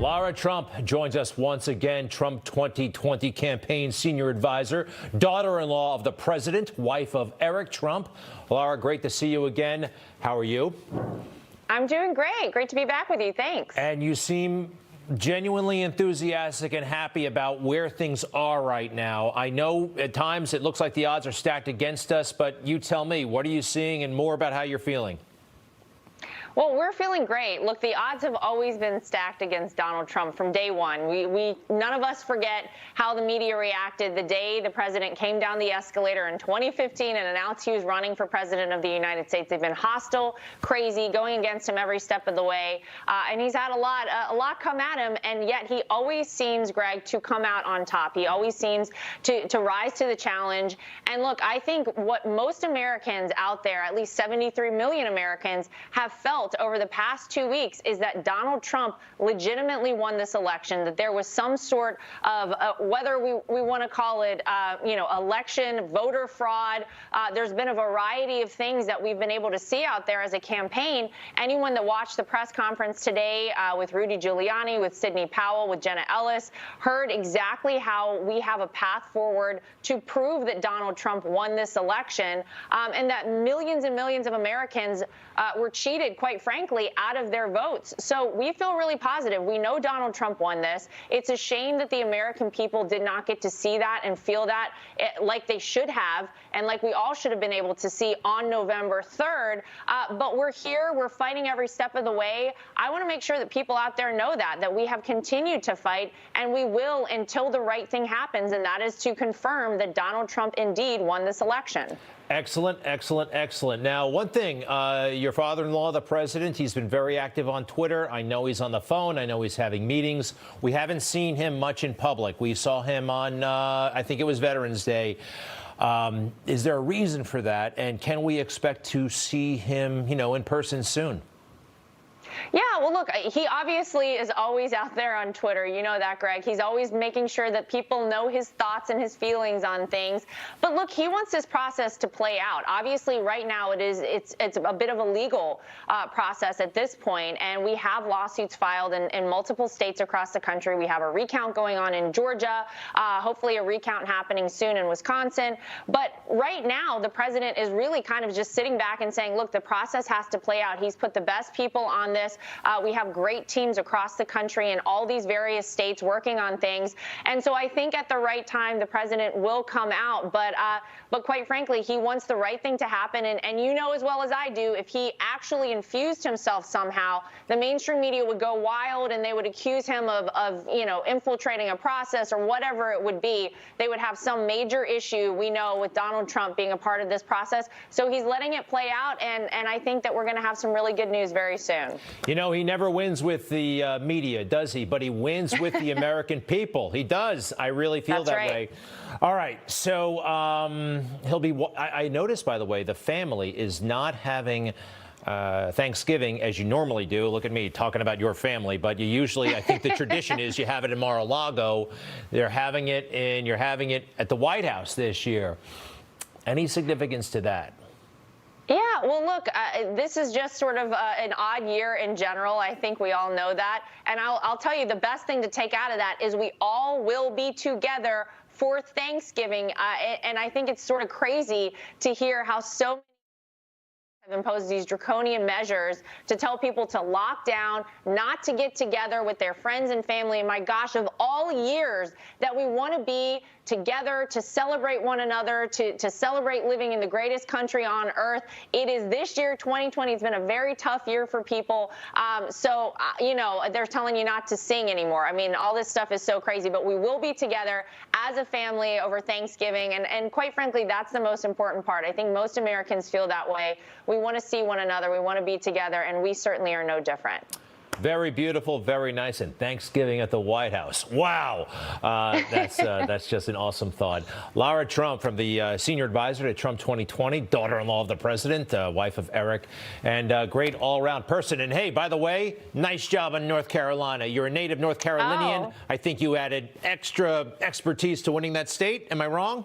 Lara Trump joins us once again, Trump 2020 campaign senior advisor, daughter-in-law of the president, wife of Eric Trump. Lara, great to see you again. How are you? I'm doing great. Great to be back with you. Thanks. And you seem genuinely enthusiastic and happy about where things are right now. I know at times it looks like the odds are stacked against us, but you tell me, what are you seeing and more about how you're feeling? Well, we're feeling great. Look, the odds have always been stacked against Donald Trump from day one. None of us forget how the media reacted the day the president came down the escalator in 2015 and announced he was running for president of the United States. They've been hostile, crazy, going against him every step of the way. And he's had a lot come at him, and yet he always seems, Greg, to come out on top. He always seems to rise to the challenge. And look, I think what most Americans out there, at least 73 million Americans, have felt over the past 2 weeks is that Donald Trump legitimately won this election, that there was some sort of, whether we want to call it, election, voter fraud. There's been a variety of things that we've been able to see out there as a campaign. Anyone that watched the press conference today with Rudy Giuliani, with Sidney Powell, with Jenna Ellis, heard exactly how we have a path forward to prove that Donald Trump won this election, and that millions and millions of Americans were cheated, quite frankly, out of their votes. So we feel really positive. We know Donald Trump won this. It's a shame that the American people did not get to see that and feel that like they should have, and like we all should have been able to see on November 3rd. But we're here. We're fighting every step of the way. I want to make sure that people out there know that we have continued to fight, and we will until the right thing happens, and that is to confirm that Donald Trump indeed won this election. Excellent, excellent, excellent. Now, one thing, your father-in-law, the president, he's been very active on Twitter. I know he's on the phone. I know he's having meetings. We haven't seen him much in public. We saw him on, I think it was Veterans Day. Is there a reason for that? And can we expect to see him, in person soon? Yeah, well, look, he obviously is always out there on Twitter. You know that, Greg. He's always making sure that people know his thoughts and his feelings on things. But look, he wants this process to play out. Obviously, right now it's a bit of a legal process at this point, and we have lawsuits filed in multiple states across the country. We have a recount going on in Georgia, hopefully a recount happening soon in Wisconsin. But right now, the president is really kind of just sitting back and saying, look, the process has to play out. He's put the best people on this. We have great teams across the country in all these various states working on things. And so I think at the right time, the president will come out. But quite frankly, he wants the right thing to happen. And you know as well as I do, if he actually infused himself somehow, the mainstream media would go wild and they would accuse him of infiltrating a process or whatever it would be. They would have some major issue, we know, with Donald Trump being a part of this process. So he's letting it play out. And I think that we're going to have some really good news very soon. He never wins with the media, does he? But he wins with the American people. He does. I really feel That's that right. way. All right. So he'll be. I noticed, by the way, the family is not having Thanksgiving as you normally do. Look at me talking about your family, but you usually, I think the tradition is you have it in Mar-a-Lago. You're having it at the White House this year. Any significance to that? Yeah, well, look, this is just sort of an odd year in general. I think we all know that. And I'll tell you, the best thing to take out of that is we all will be together for Thanksgiving. And I think it's sort of crazy to hear how so many have imposed these draconian measures to tell people to lock down, not to get together with their friends and family. And my gosh, of all years that we want to be together, to celebrate one another, to celebrate living in the greatest country on earth, it is this year, 2020. It's been a very tough year for people. They're telling you not to sing anymore. I mean, all this stuff is so crazy, but we will be together as a family over Thanksgiving. And quite frankly, that's the most important part. I think most Americans feel that way. We want to see one another. We want to be together, and we certainly are no different. Very beautiful, very nice, and Thanksgiving at the White House. Wow, that's just an awesome thought. Lara Trump, from the senior advisor to Trump 2020, daughter-in-law of the president, wife of Eric, and great all-around person. And hey, by the way, nice job in North Carolina. You're a native North Carolinian. Oh. I think you added extra expertise to winning that state. Am I wrong?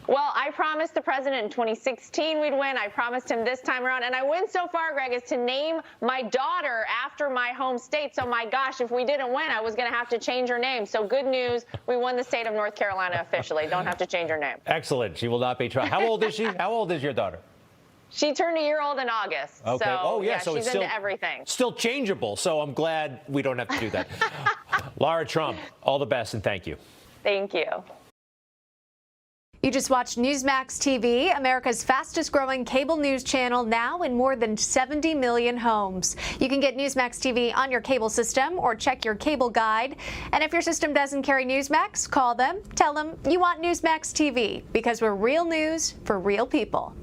Well, I promised the president in 2016 we'd win. I promised him this time around. And I win so far, Greg, is to name my daughter after my home state. So, my gosh, if we didn't win, I was going to have to change her name. So, good news. We won the state of North Carolina officially. Don't have to change her name. Excellent. She will not be trying. How old is she? How old is your daughter? She turned a year old in August. Okay. So, So she's it's still into everything. Still changeable. So I'm glad we don't have to do that. Lara Trump, all the best and thank you. Thank you. You just watched Newsmax TV, America's fastest growing cable news channel, now in more than 70 million homes. You can get Newsmax TV on your cable system or check your cable guide. And if your system doesn't carry Newsmax, call them, tell them you want Newsmax TV, because we're real news for real people.